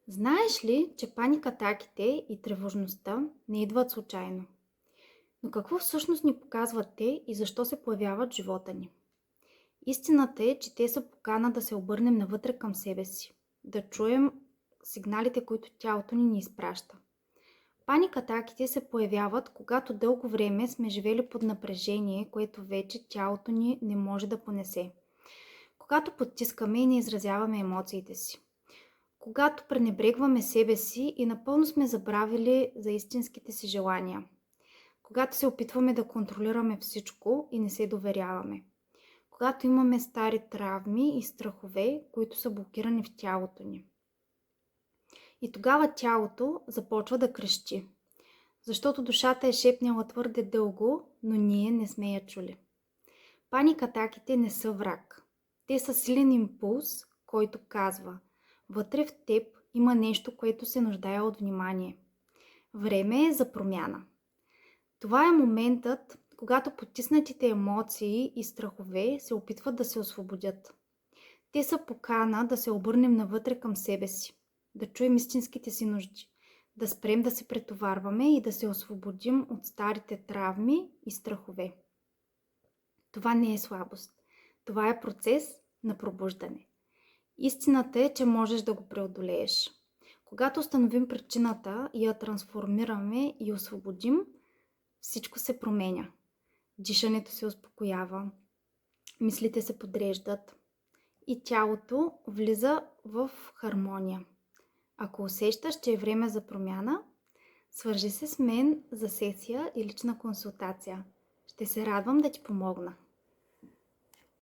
Знаеш ли, че паникатаките и тревожността не идват случайно? Но какво всъщност ни показват те и защо се появяват в живота ни? Истината е, че те са покана да се обърнем навътре към себе си, да чуем сигналите, които тялото ни изпраща. Паникатаките се появяват, когато дълго време сме живели под напрежение, което вече тялото ни не може да понесе. Когато потискаме и не изразяваме емоциите си. Когато пренебрегваме себе си и напълно сме забравили за истинските си желания. Когато се опитваме да контролираме всичко и не се доверяваме. Когато имаме стари травми и страхове, които са блокирани в тялото ни. И тогава тялото започва да крещи. Защото душата е шепняла твърде дълго, но ние не сме я чули. Паникатаките не са враг. Те са силен импулс, който казва: вътре в теб има нещо, което се нуждае от внимание. Време е за промяна. Това е моментът, когато потиснатите емоции и страхове се опитват да се освободят. Те са покана да се обърнем навътре към себе си, да чуем истинските си нужди, да спрем да се претоварваме и да се освободим от старите травми и страхове. Това не е слабост. Това е процес на пробуждане. Истината е, че можеш да го преодолееш. Когато установим причината и я трансформираме и освободим, всичко се променя. Дишането се успокоява, мислите се подреждат и тялото влиза в хармония. Ако усещаш, че е време за промяна, свържи се с мен за сесия и лична консултация. Ще се радвам да ти помогна.